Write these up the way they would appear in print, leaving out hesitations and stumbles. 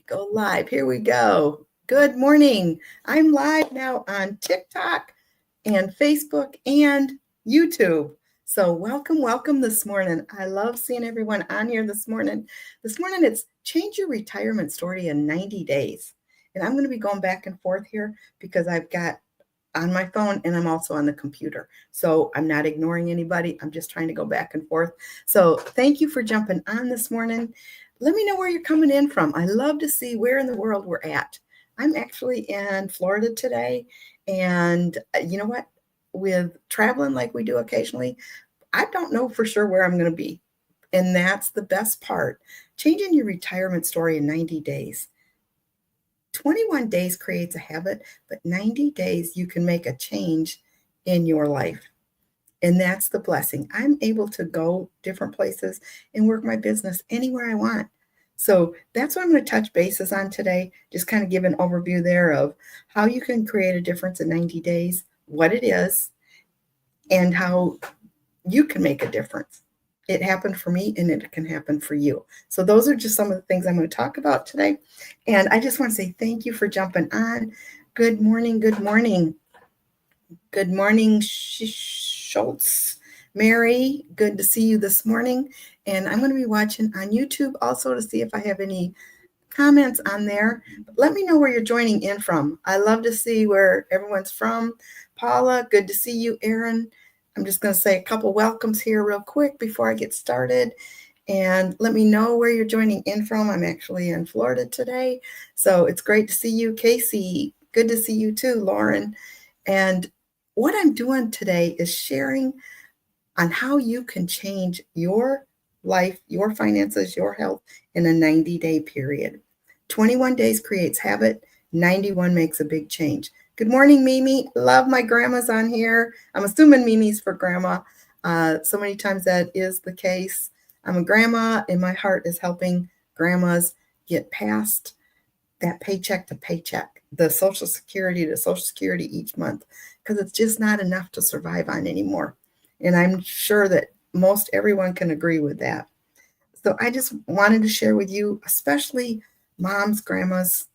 Go live. Here we go. Good morning. I'm live now on TikTok and Facebook and YouTube. So welcome this morning. I love seeing everyone on here this morning. This morning it's change your retirement story in 90 days. And I'm going to be going back and forth here because I've got on my phone and I'm also on the computer. So I'm not ignoring anybody. I'm just trying to go back and forth. So thank you for jumping on this morning. Let me know where you're coming in from. I love to see where in the world we're at. I'm actually in Florida today. And you know what? With traveling like we do occasionally, I don't know for sure where I'm going to be. And that's the best part. Changing your retirement story in 90 days. 21 days creates a habit, but 90 days you can make a change in your life. And that's the blessing. I'm able to go different places and work my business anywhere I want. So that's what I'm going to touch bases on today. Just kind of give an overview there of how you can create a difference in 90 days, what it is, and how you can make a difference. It happened for me and it can happen for you. So those are just some of the things I'm going to talk about today. And I just want to say thank you for jumping on. Good morning. Good morning. Good morning, Schultz. Mary, good to see you this morning. And I'm going to be watching on YouTube also to see if I have any comments on there. But let me know where you're joining in from. I love to see where everyone's from. Paula, good to see you. Aaron, I'm just going to say a couple welcomes here real quick before I get started. And let me know where you're joining in from. I'm actually in Florida today. So it's great to see you. Casey, good to see you too, Lauren. And what I'm doing today is sharing on how you can change your life, your finances, your health in a 90-day period. 21 days creates habit. 91 makes a big change. Good morning, Mimi. Love my grandma's on here. I'm assuming Mimi's for grandma. So many times that is the case. I'm a grandma, and my heart is helping grandmas get past that paycheck to paycheck, the Social Security to Social Security each month, because it's just not enough to survive on anymore. And I'm sure that most everyone can agree with that. So I just wanted to share with you, especially moms, grandmas,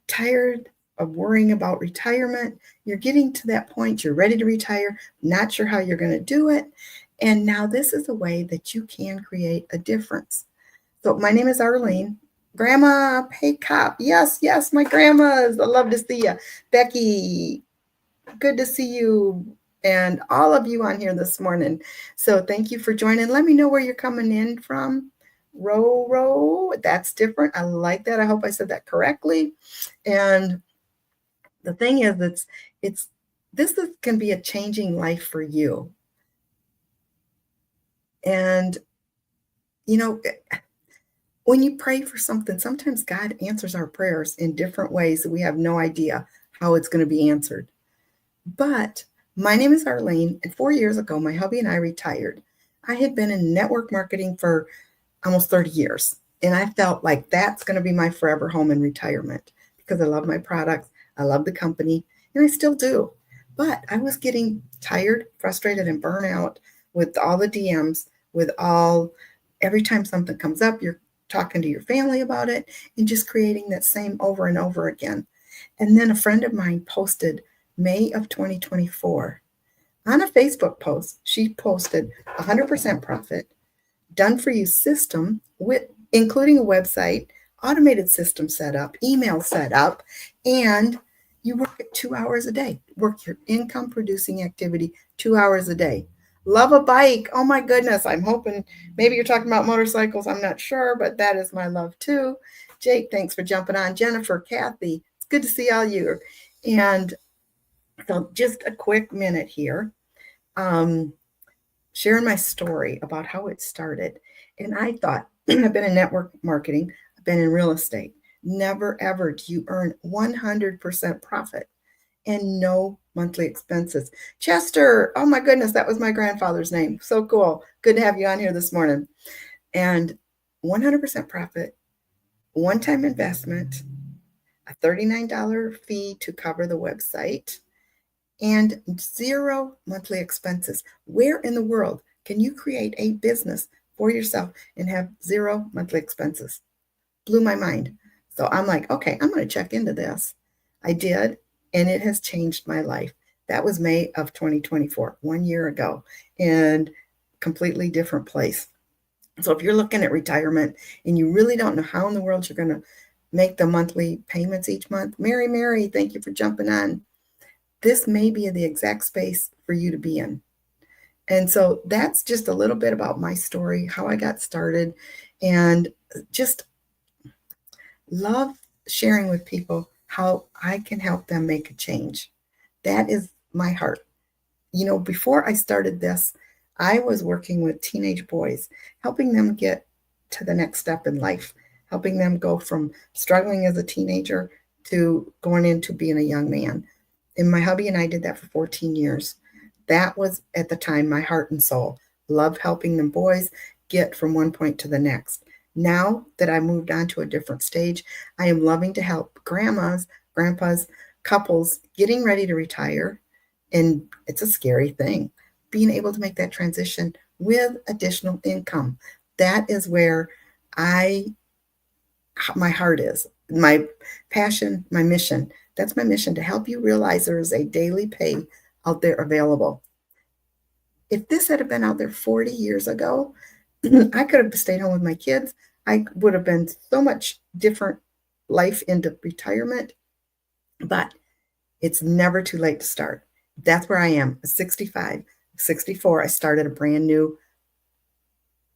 tired of worrying about retirement. You're getting to that point, you're ready to retire, not sure how you're going to do it. And now this is a way that you can create a difference. So my name is Arlene. Grandma, hey cop. Yes, my grandmas. I love to see you. Becky, good to see you. And all of you on here this morning. So thank you for joining. Let me know where you're coming in from. Ro, that's different. I like that. I hope I said that correctly. And the thing is, this can be a changing life for you. And, you know, when you pray for something, sometimes God answers our prayers in different ways that we have no idea how it's going to be answered. But my name is Arlene, and 4 years ago, my hubby and I retired. I had been in network marketing for almost 30 years, and I felt like that's going to be my forever home in retirement because I love my products, I love the company, and I still do. But I was getting tired, frustrated, and burnout with all the DMs, every time something comes up, you're talking to your family about it and just creating that same over and over again. And then a friend of mine posted May of 2024 on a Facebook post. She posted 100% profit, done for you system including a website, automated system setup, email setup, and you work at 2 hours a day. Work your income producing activity 2 hours a day. Love a bike. Oh my goodness. I'm hoping maybe you're talking about motorcycles. I'm not sure, but that is my love too. Jake, thanks for jumping on. Jennifer, Kathy, it's good to see all you. And so just a quick minute here, sharing my story about how it started. And I thought, I've been in network marketing, I've been in real estate. Never, ever do you earn 100% profit and no monthly expenses. Chester, oh my goodness, that was my grandfather's name. So cool. Good to have you on here this morning. And 100% profit, one-time investment, a $39 fee to cover the website, and 0 monthly expenses. Where in the world can you create a business for yourself and have 0 monthly expenses? Blew my mind. So I'm like, okay, I'm going to check into this. I did, and it has changed my life. That was May of 2024, 1 year ago, and completely different place. So if you're looking at retirement and you really don't know how in the world you're going to make the monthly payments each month, Mary, thank you for jumping on. This may be the exact space for you to be in. And so that's just a little bit about my story, how I got started, and just love sharing with people how I can help them make a change. That is my heart. Before I started this, I was working with teenage boys, helping them get to the next step in life, helping them go from struggling as a teenager to going into being a young man. And my hubby and I did that for 14 years. That was at the time my heart and soul. Loved helping them boys get from one point to the next. Now that I moved on to a different stage, I am loving to help grandmas, grandpas, couples getting ready to retire. And it's a scary thing, being able to make that transition with additional income. That is where my heart is, my passion, my mission. That's my mission, to help you realize there is a daily pay out there available. If this had been out there 40 years ago, I could have stayed home with my kids. I would have been so much different life into retirement, but it's never too late to start. That's where I am, 65, 64. I started a brand new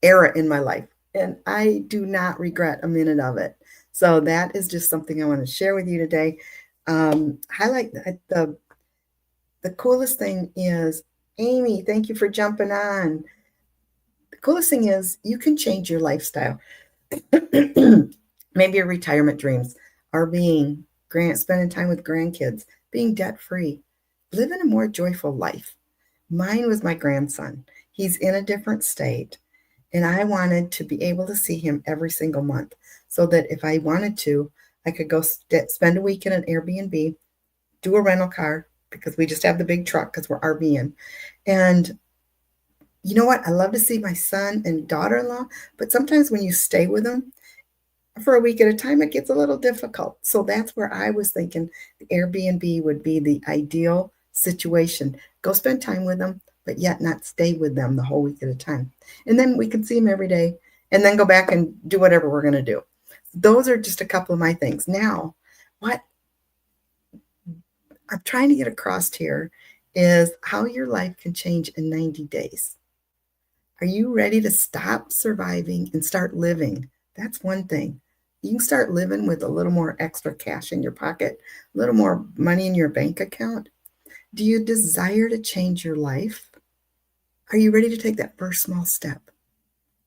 era in my life, and I do not regret a minute of it. So that is just something I want to share with you today. Highlight the coolest thing is, Amy, thank you for jumping on. The coolest thing is you can change your lifestyle. Maybe your retirement dreams are being spending time with grandkids, being debt free, living a more joyful life. Mine was my grandson. He's in a different state, and I wanted to be able to see him every single month, so that if I wanted to, I could go spend a week in an Airbnb, do a rental car, because we just have the big truck because we're RVing. And you know what? I love to see my son and daughter-in-law, but sometimes when you stay with them for a week at a time, it gets a little difficult. So that's where I was thinking the Airbnb would be the ideal situation. Go spend time with them, but yet not stay with them the whole week at a time. And then we can see them every day and then go back and do whatever we're going to do. Those are just a couple of my things. Now, what I'm trying to get across here is how your life can change in 90 days. Are you ready to stop surviving and start living? That's one thing. You can start living with a little more extra cash in your pocket, a little more money in your bank account. Do you desire to change your life? Are you ready to take that first small step?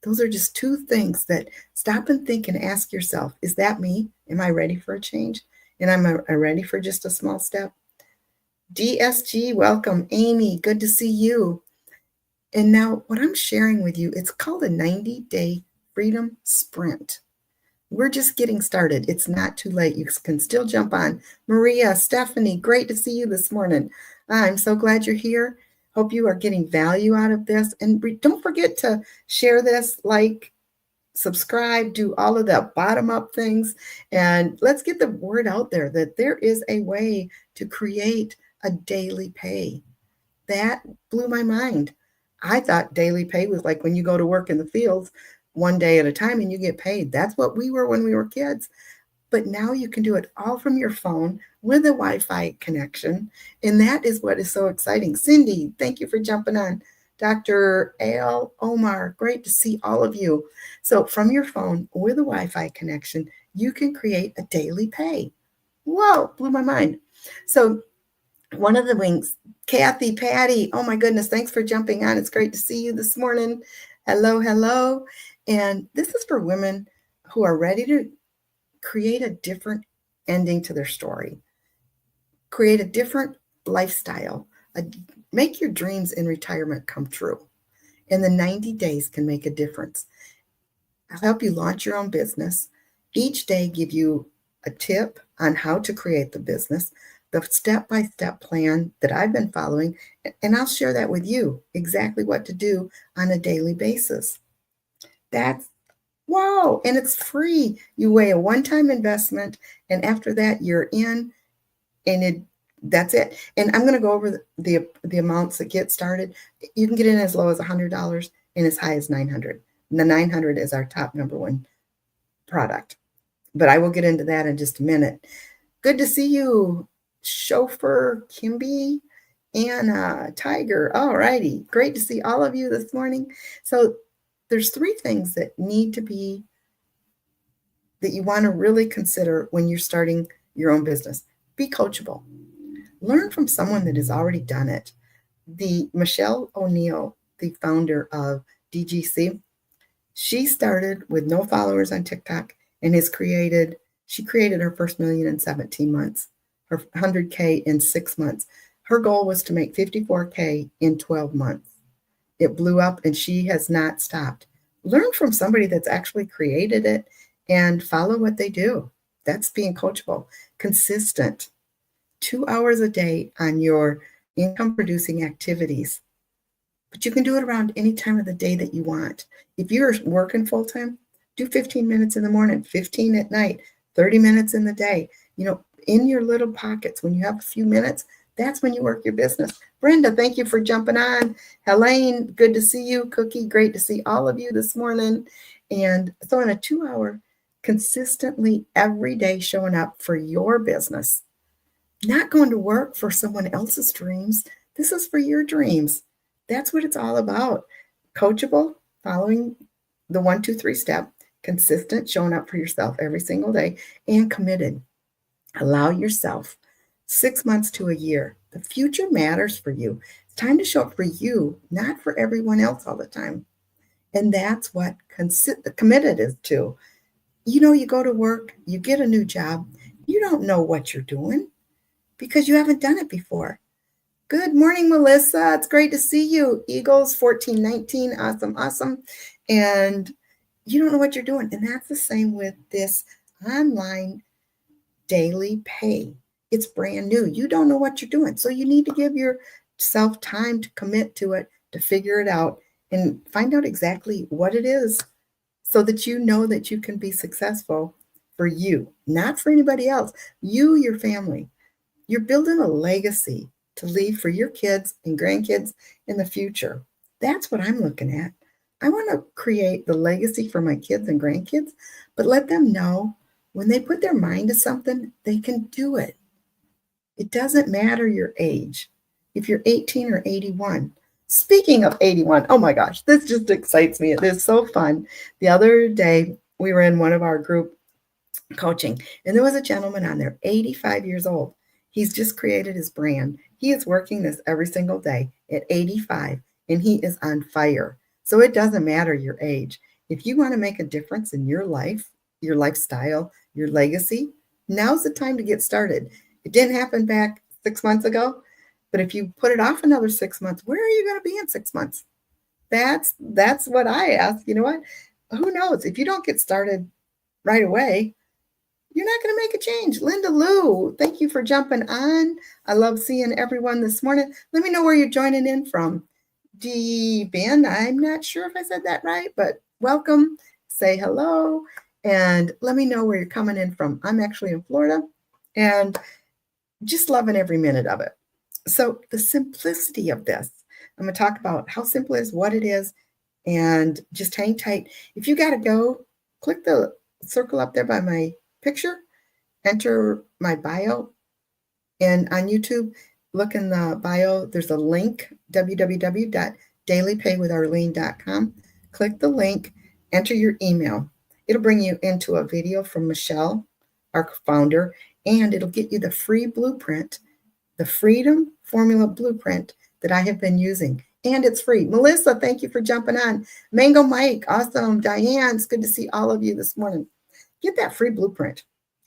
Those are just two things that stop and think and ask yourself, is that me? Am I ready for a change? And am I ready for just a small step? DSG, welcome. Amy, good to see you. And now what I'm sharing with you, it's called a 90-day freedom sprint. We're just getting started. It's not too late. You can still jump on. Maria, Stephanie, great to see you this morning. I'm so glad you're here. Hope you are getting value out of this. And don't forget to share this, like, subscribe, do all of the bottom up things. And let's get the word out there that there is a way to create a daily pay. That blew my mind. I thought daily pay was like when you go to work in the fields one day at a time and you get paid. That's what we were when we were kids. But now you can do it all from your phone with a Wi-Fi connection. And that is what is so exciting. Cindy, thank you for jumping on. Dr. Al Omar, great to see all of you. So from your phone with a Wi-Fi connection, you can create a daily pay. Whoa, blew my mind. So one of the wings, Kathy, Patty, oh my goodness, thanks for jumping on. It's great to see you this morning. Hello. And this is for women who are ready to create a different ending to their story, create a different lifestyle, make your dreams in retirement come true. And the 90 days can make a difference. I'll help you launch your own business. Each day give you a tip on how to create the business, the step-by-step plan that I've been following, and I'll share that with you, exactly what to do on a daily basis. That's Wow. And it's free. You weigh a one-time investment, and after that, you're in, and that's it. And I'm going to go over the amounts that get started. You can get in as low as $100 and as high as 900. And the 900 is our top number one product. But I will get into that in just a minute. Good to see you, Chauffeur Kimby and Tiger. All righty. Great to see all of you this morning. So there's three things that need to be, that you want to really consider when you're starting your own business. Be coachable. Learn from someone that has already done it. The Michelle O'Neill, the founder of DGC, she started with no followers on TikTok and she created her first million in 17 months, her 100K in 6 months. Her goal was to make 54K in 12 months. It blew up and she has not stopped. Learn from somebody that's actually created it and follow what they do. That's being coachable. Consistent. 2 hours a day on your income producing activities. But you can do it around any time of the day that you want. If you're working full time, do 15 minutes in the morning, 15 at night, 30 minutes in the day. In your little pockets, when you have a few minutes, that's when you work your business. Brenda, thank you for jumping on. Helene, good to see you. Cookie, great to see all of you this morning. And so in a 2 hour, consistently every day showing up for your business, not going to work for someone else's dreams. This is for your dreams. That's what it's all about. Coachable, following the 1, 2, 3 step, consistent, showing up for yourself every single day, and committed. Allow yourself 6 months to a year. The future matters for you. It's time to show up for you, not for everyone else all the time. And that's what committed is to. You go to work, you get a new job, you don't know what you're doing because you haven't done it before. Good morning, Melissa. It's great to see you. Eagles 1419. Awesome, awesome. And you don't know what you're doing. And that's the same with this online daily pay. It's brand new. You don't know what you're doing. So you need to give yourself time to commit to it, to figure it out, and find out exactly what it is so that you know that you can be successful for you, not for anybody else. You, your family. You're building a legacy to leave for your kids and grandkids in the future. That's what I'm looking at. I want to create the legacy for my kids and grandkids, but let them know when they put their mind to something, they can do it. It doesn't matter your age, if you're 18 or 81. Speaking of 81, oh my gosh, this just excites me. It is so fun. The other day, we were in one of our group coaching, and there was a gentleman on there, 85 years old. He's just created his brand. He is working this every single day at 85, and he is on fire. So it doesn't matter your age. If you want to make a difference in your life, your lifestyle, your legacy, now's the time to get started. It didn't happen back 6 months ago, but if you put it off another 6 months, where are you going to be in 6 months? That's what I ask. You know what? Who knows? If you don't get started right away, you're not going to make a change. Linda Lou, thank you for jumping on. I love seeing everyone this morning. Let me know where you're joining in from. Ben, I'm not sure if I said that right, but welcome. Say hello, and let me know where you're coming in from. I'm actually in Florida, and just loving every minute of it. So the simplicity of this, I'm going to talk about how simple it is, what it is, and just hang tight. If you got to go, click the circle up there by my picture, enter my bio, and on YouTube, look in the bio, there's a link, www.dailypaywitharlene.com. Click the link, enter your email. It'll bring you into a video from Michelle, our founder, and it'll get you the free blueprint, the Freedom Formula Blueprint that I have been using. And it's free. Melissa, thank you for jumping on. Mango Mike, awesome. Diane, it's good to see all of you this morning. Get that free blueprint.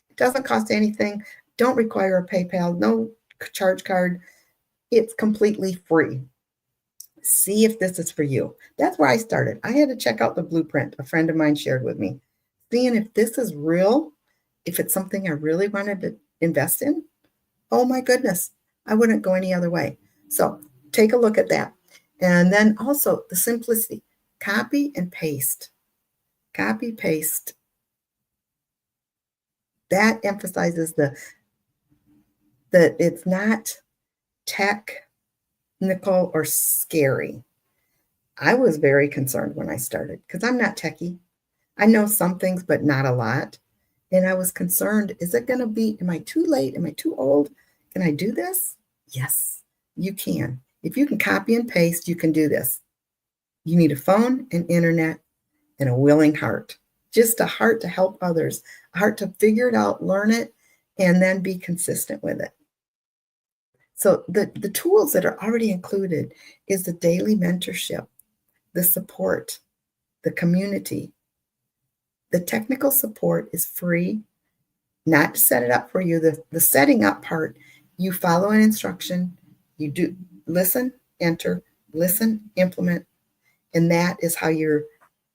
It doesn't cost anything. Don't require a PayPal, no charge card. It's completely free. See if this is for you. That's where I started. I had to check out the blueprint a friend of mine shared with me, seeing if this is real, if it's something I really wanted to invest in. Oh my goodness, I wouldn't go any other way. So take a look at that. And then also the simplicity, copy and paste. Copy paste. That emphasizes that it's not technical or scary. I was very concerned when I started because I'm not techie. I know some things, but not a lot. And I was concerned, is it going to be, am I too late? Am I too old? Can I do this? Yes, you can. If you can copy and paste, you can do this. You need a phone, an internet, and a willing heart. Just a heart to help others, a heart to figure it out, learn it, and then be consistent with it. So the tools that are already included is the daily mentorship, the support, the community. The technical support is free, not to set it up for you. The setting up part, you follow an instruction, you do listen, enter, listen, implement, and that is how your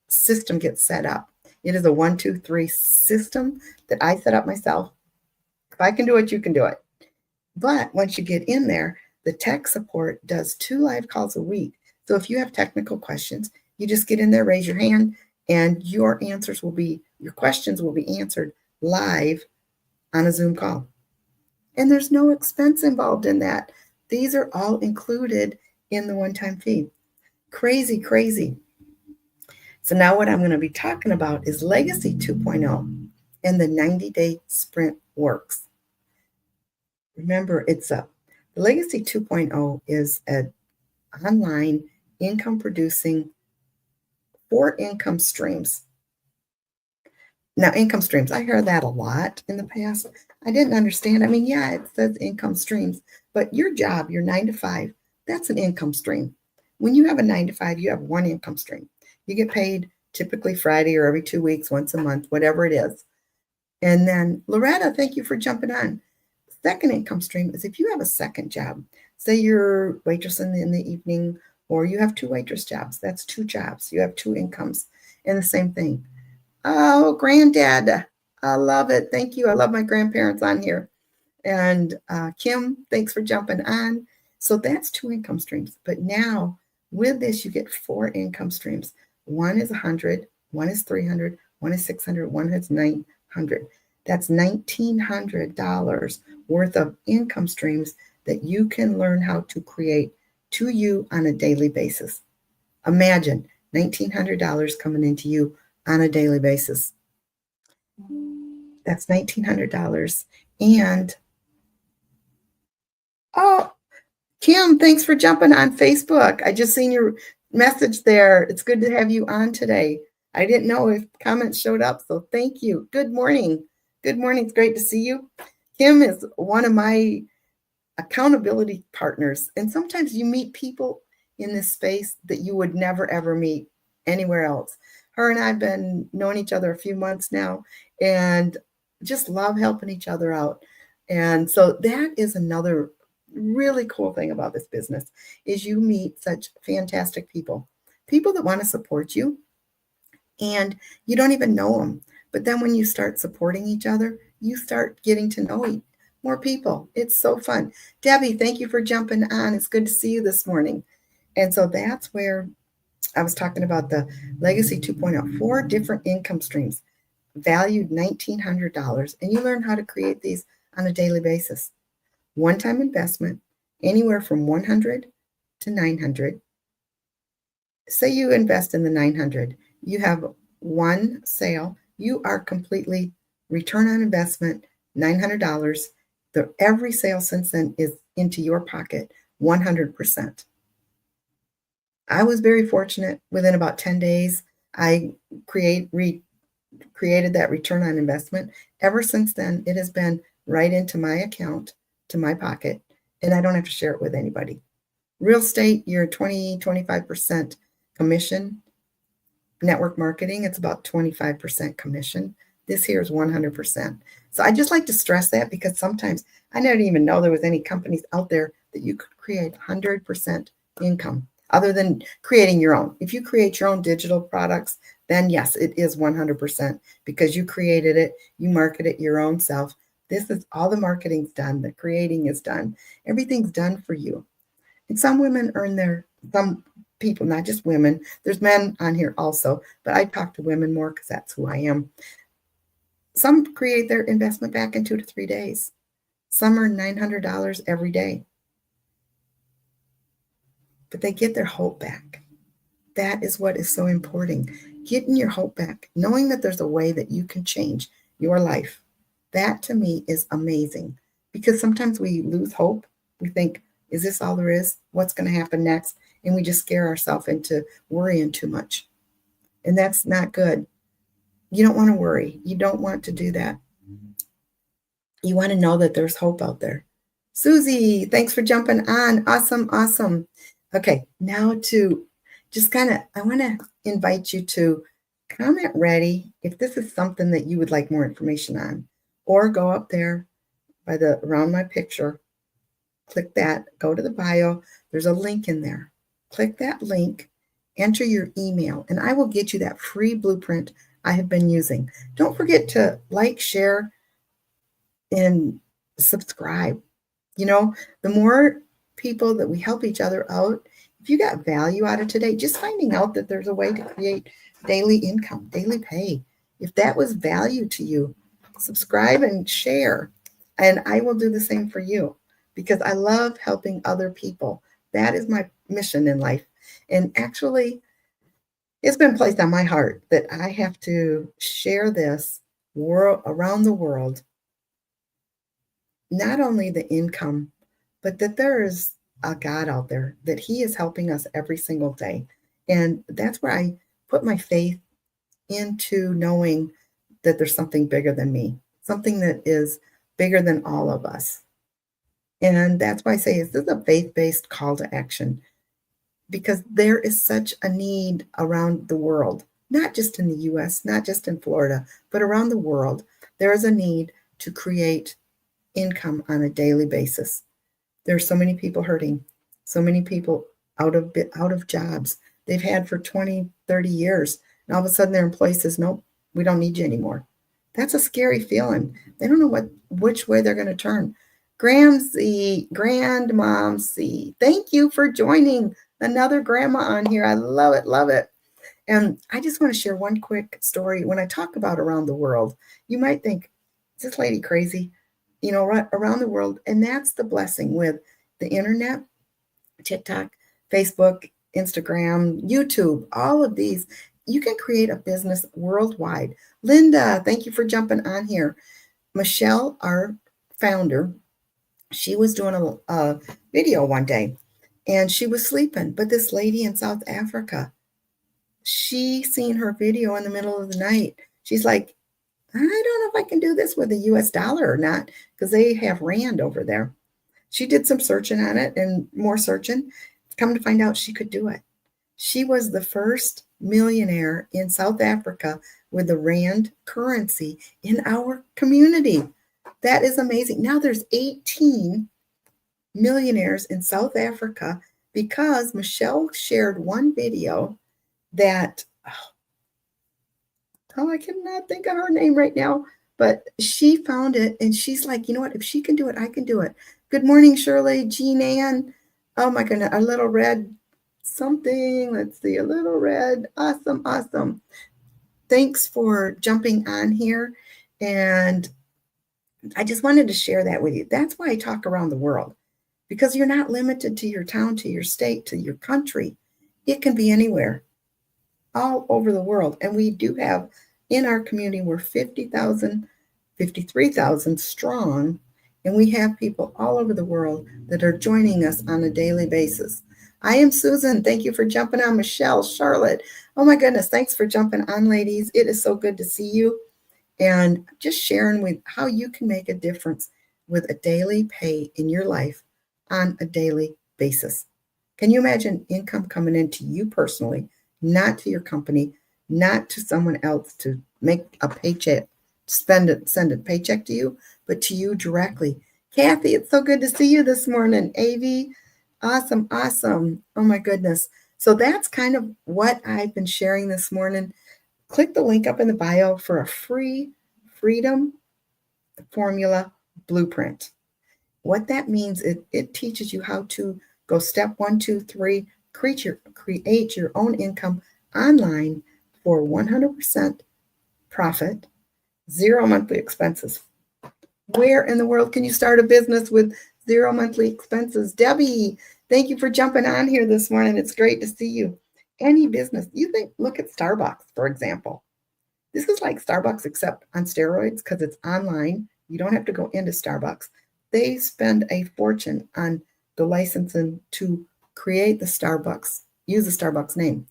system gets set up. It is a 1, 2, 3 system that I set up myself. If I can do it, you can do it. But once you get in there, the tech support does 2 live calls a week. So if you have technical questions, you just get in there, raise your hand, and your questions will be answered live on a Zoom call. And there's no expense involved in that. These are all included in the one-time fee. Crazy, crazy. So now what I'm going to be talking about is Legacy 2.0 and the 90-day sprint works. Remember, the Legacy 2.0 is an online income producing 4 income streams. Now, income streams, I heard that a lot in the past. I didn't understand. I mean, yeah, it says income streams, but your job, your 9 to 5, that's an income stream. When you have a 9 to 5, you have 1 income stream. You get paid typically Friday or every 2 weeks, once a month, whatever it is. And then, Loretta, thank you for jumping on. Second income stream is if you have a second job, say you're waitressing in the evening, or you have 2 waitress jobs, that's 2 jobs. You have 2 incomes. And the same thing. Oh, granddad, I love it. Thank you. I love my grandparents on here. And Kim, thanks for jumping on. So that's 2 income streams. But now with this, you get 4 income streams. One is 100, one is 300, one is 600, one is 900. That's $1,900 worth of income streams that you can learn how to create to you on a daily basis. Imagine $1,900 coming into you on a daily basis. That's $1,900. And oh, Kim, thanks for jumping on Facebook. I just seen your message there. It's good to have you on today. I didn't know if comments showed up, so thank you. Good morning. Good morning. It's great to see you. Kim is one of my accountability partners. And sometimes you meet people in this space that you would never, ever meet anywhere else. Her and I have been knowing each other a few months now and just love helping each other out. And so that is another really cool thing about this business is you meet such fantastic people that want to support you and you don't even know them. But then when you start supporting each other, you start getting to know more people. It's so fun. Debbie, thank you for jumping on. It's good to see you this morning. And so that's where I was talking about the Legacy 2.0, 4 different income streams valued $1,900. And you learn how to create these on a daily basis. One-time investment, anywhere from 100 to 900. Say you invest in the 900. You have 1 sale. You are completely return on investment, $900. Every sale since then is into your pocket, 100%. I was very fortunate. Within about 10 days, I created that return on investment. Ever since then, it has been right into my account, to my pocket, and I don't have to share it with anybody. Real estate, you're 20, 25% commission. Network marketing, it's about 25% commission. This here is 100%. So I just like to stress that because sometimes I didn't even know there was any companies out there that you could create 100% income other than creating your own. If you create your own digital products, then yes, it is 100% because you created it, you market it your own self. This is all the marketing's done, the creating is done, everything's done for you. And some women some people, not just women. There's men on here also, but I talk to women more because that's who I am. Some create their investment back in 2 to 3 days. Some earn $900 every day, but they get their hope back. That is what is so important. Getting your hope back, knowing that there's a way that you can change your life. That to me is amazing because sometimes we lose hope. We think, is this all there is? What's going to happen next? And we just scare ourselves into worrying too much. And that's not good. You don't want to worry. You don't want to do that. You want to know that there's hope out there. Susie, thanks for jumping on. Awesome, awesome. Okay, now to just I want to invite you to comment ready if this is something that you would like more information on, or go up there around my picture, click that, go to the bio. There's a link in there. Click that link, enter your email, and I will get you that free blueprint I have been using. Don't forget to like, share, and subscribe. The more people that we help each other out, if you got value out of today, just finding out that there's a way to create daily income, daily pay. If that was value to you, subscribe and share. And I will do the same for you because I love helping other people. That is my mission in life. And actually, it's been placed on my heart that I have to share this around the world, not only the income, but that there is a God out there, that He is helping us every single day. And that's where I put my faith into knowing that there's something bigger than me, something that is bigger than all of us. And that's why I say this is a faith-based call to action, because there is such a need around the world, not just in the US, not just in Florida, but around the world. There is a need to create income on a daily basis. There are so many people hurting, so many people out of jobs they've had for 20, 30 years. And all of a sudden their employee says, nope, we don't need you anymore. That's a scary feeling. They don't know which way they're going to turn. Grandmom C, thank you for joining. Another grandma on here. I love it, love it. And I just want to share one quick story. When I talk about around the world, you might think, is this lady crazy? Right around the world. And that's the blessing with the internet, TikTok, Facebook, Instagram, YouTube, all of these. You can create a business worldwide. Linda, thank you for jumping on here. Michelle, our founder, she was doing a video one day and she was sleeping. But this lady in South Africa, she seen her video in the middle of the night. She's like, I don't know if I can do this with a US dollar or not, because they have Rand over there. She did some searching on it and more searching. Come to find out she could do it. She was the first millionaire in South Africa with the Rand currency in our community. That is amazing. Now there's 18 millionaires in South Africa because Michelle shared one video that, I cannot think of her name right now, but she found it and she's like, you know what? If she can do it, I can do it. Good morning, Shirley, Jean Ann. Oh my goodness, a little red something. Let's see, a little red. Awesome, awesome. Thanks for jumping on here. And I just wanted to share that with you. That's why I talk around the world, because you're not limited to your town, to your state, to your country. It can be anywhere, all over the world. And we do have in our community, we're 50,000, 53,000 strong. And we have people all over the world that are joining us on a daily basis. I am Susan. Thank you for jumping on. Michelle, Charlotte. Oh my goodness. Thanks for jumping on, ladies. It is so good to see you. And just sharing with how you can make a difference with a daily pay in your life on a daily basis. Can you imagine income coming into you personally, not to your company, not to someone else to make a paycheck, send a paycheck to you, but to you directly? Kathy, it's so good to see you this morning. AV, awesome, awesome. Oh my goodness. So that's kind of what I've been sharing this morning. Click the link up in the bio for a free Freedom Formula Blueprint. What that means, it teaches you how to go step 1, 2, 3 create your own income online for 100% profit, zero monthly expenses. Where in the world can you start a business with zero monthly expenses? Debbie, thank you for jumping on here this morning. It's great to see you. Any business, look at Starbucks, for example. This is like Starbucks except on steroids because it's online. You don't have to go into Starbucks. They spend a fortune on the licensing to create the Starbucks, use the Starbucks name.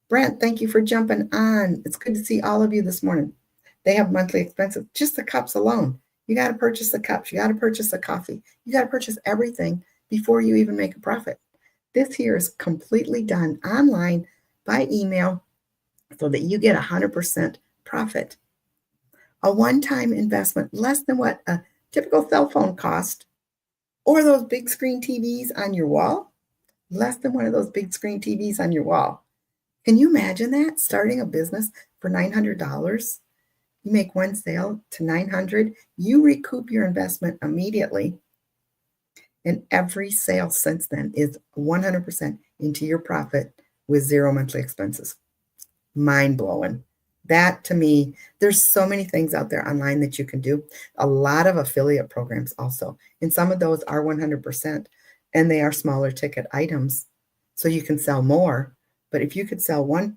Brent, thank you for jumping on. It's good to see all of you this morning. They have monthly expenses, just the cups alone. You got to purchase the cups. You got to purchase the coffee. You got to purchase everything before you even make a profit. This here is completely done online by email so that you get 100% profit. A one-time investment, less than what a typical cell phone cost, or those big screen TVs on your wall, less than one of those big screen TVs on your wall. Can you imagine that? Starting a business for $900? You make one sale to $900, you recoup your investment immediately. And every sale since then is 100% into your profit with zero monthly expenses. Mind blowing. That to me, there's so many things out there online that you can do. A lot of affiliate programs also. And some of those are 100% and they are smaller ticket items. So you can sell more. But if you sell one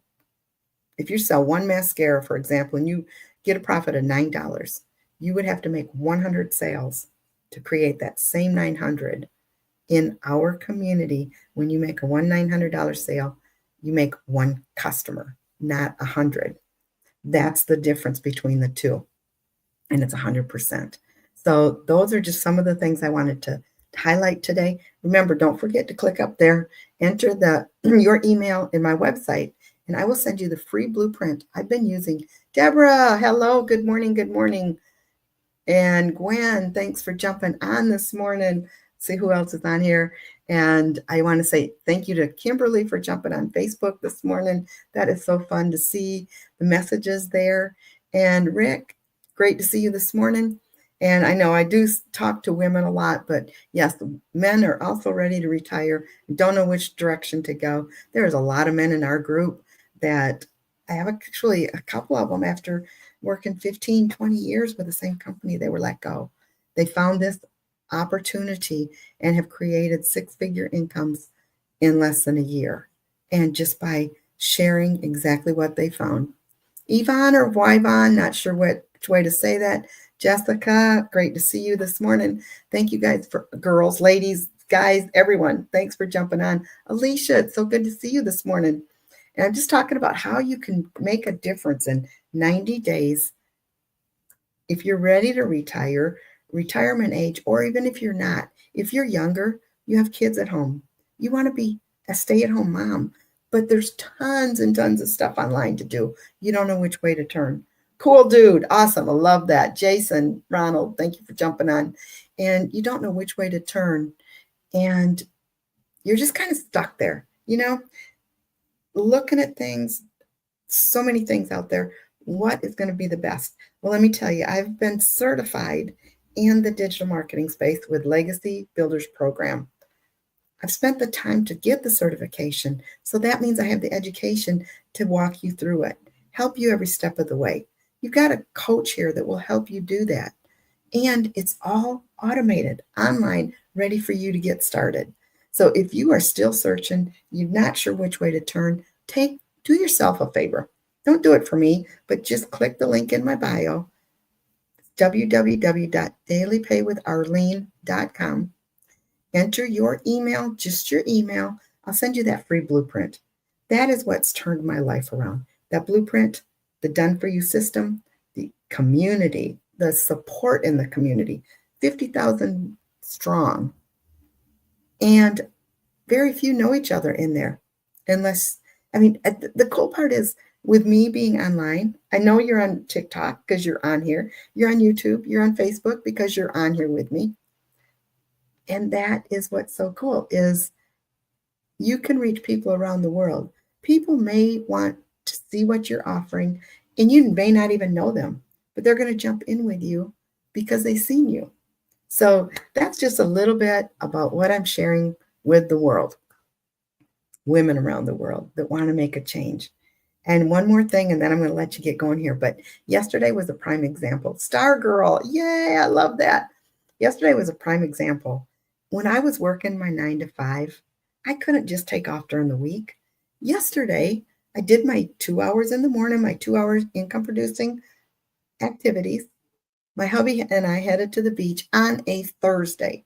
mascara, for example, and you get a profit of $9, you would have to make 100 sales to create that same 900. In our community, when you make a $900 sale, you make one customer, not 100. That's the difference between the two. And it's 100%. So those are just some of the things I wanted to highlight today. Remember, don't forget to click up there, enter your email in my website, and I will send you the free blueprint I've been using. Deborah, hello, good morning, good morning. And Gwen, thanks for jumping on this morning. See who else is on here. And I want to say thank you to Kimberly for jumping on Facebook this morning. That is so fun to see the messages there. And Rick, great to see you this morning. And I know I do talk to women a lot, but yes, men are also ready to retire, don't know which direction to go. There's a lot of men in our group that I have actually a couple of them after working 15, 20 years with the same company, they were let go. They found this opportunity and have created six-figure incomes in less than a year. And just by sharing exactly what they found. Yvonne or Wyvon, not sure which way to say that. Jessica, great to see you this morning. Thank you guys for girls, ladies, guys, everyone. Thanks for jumping on. Alicia, it's so good to see you this morning. And I'm just talking about how you can make a difference in 90 days. If you're ready to retire, retirement age, or even if you're not, if you're younger, you have kids at home, you want to be a stay-at-home mom, but there's tons and tons of stuff online to do. You don't know which way to turn. Cool, dude. Awesome. I love that. Jason, Ronald, thank you for jumping on. And you don't know which way to turn. And you're just kind of stuck there, looking at things, so many things out there. What is going to be the best? Well, let me tell you, I've been certified in the digital marketing space with Legacy Builders Program. I've spent the time to get the certification. So that means I have the education to walk you through it, help you every step of the way. You've got a coach here that will help you do that. And it's all automated, online, ready for you to get started. So if you are still searching, you're not sure which way to turn, do yourself a favor. Don't do it for me, but just click the link in my bio, www.dailypaywitharlene.com. Enter your email, just your email. I'll send you that free blueprint. That is what's turned my life around. That blueprint, the done for you system, the community, the support in the community, 50,000 strong. And very few know each other in there. The cool part is with me being online, I know you're on TikTok because you're on here. You're on YouTube. You're on Facebook because you're on here with me. And that is what's so cool is you can reach people around the world. People may want to see what you're offering, and you may not even know them, but they're going to jump in with you because they've seen you. So that's just a little bit about what I'm sharing with the world. women around the world that want to make a change. And one more thing, and then I'm going to let you get going here. But yesterday was a prime example. Star Girl, yay, I love that. Yesterday was a prime example. When I was working my 9 to 5, I couldn't just take off during the week. Yesterday, I did my 2 hours in the morning, my 2 hours income producing activities. My hubby and I headed to the beach on a Thursday.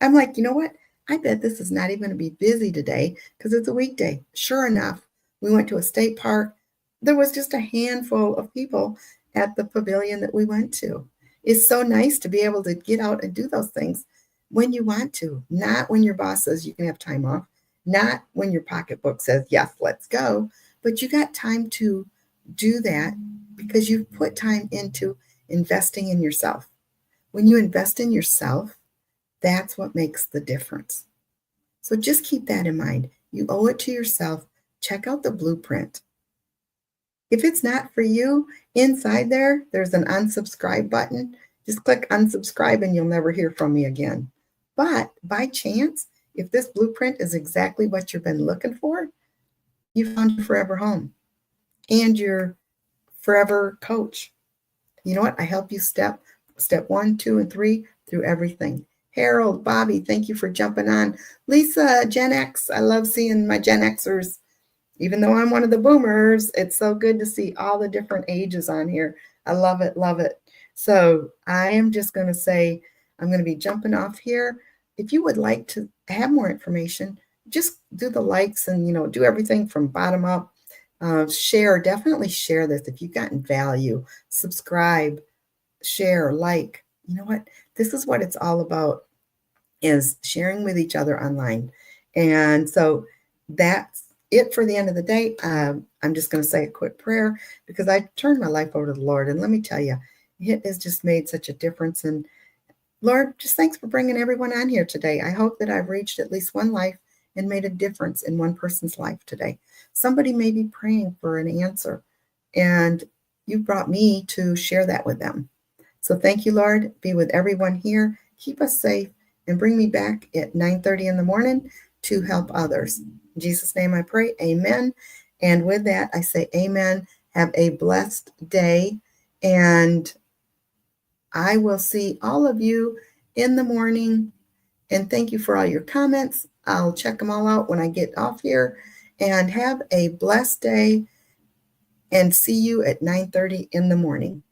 I'm like, you know what? I bet this is not even going to be busy today because it's a weekday. Sure enough, we went to a state park. There was just a handful of people at the pavilion that we went to. It's so nice to be able to get out and do those things when you want to, not when your boss says you can have time off, not when your pocketbook says, yes, let's go, but you got time to do that because you've put time into investing in yourself. When you invest in yourself, that's what makes the difference. So just keep that in mind. You owe it to yourself. Check out the blueprint. If it's not for you, inside there, there's an unsubscribe button. Just click unsubscribe and you'll never hear from me again. But by chance, if this blueprint is exactly what you've been looking for, you found your forever home and your forever coach. You know what? I help you step 1, 2, and 3 through everything. Harold, Bobby, thank you for jumping on. Lisa, Gen X, I love seeing my Gen Xers. Even though I'm one of the boomers, it's so good to see all the different ages on here. I love it, love it. So I am just going to say, I'm going to be jumping off here. If you would like to have more information, just do the likes and, do everything from bottom up. Share, definitely share this. If you've gotten value, subscribe, share, like. You know what? This is what it's all about, is sharing with each other online. And so that's it for the end of the day. I'm just going to say a quick prayer because I turned my life over to the Lord. And let me tell you, it has just made such a difference. And Lord, just thanks for bringing everyone on here today. I hope that I've reached at least one life and made a difference in one person's life today. Somebody may be praying for an answer, and you brought me to share that with them. So thank you, Lord. Be with everyone here. Keep us safe and bring me back at 9:30 in the morning to help others. In Jesus' name I pray, amen. And with that, I say amen. Have a blessed day, and I will see all of you in the morning. And thank you for all your comments. I'll check them all out when I get off here. And have a blessed day, and see you at 9:30 in the morning.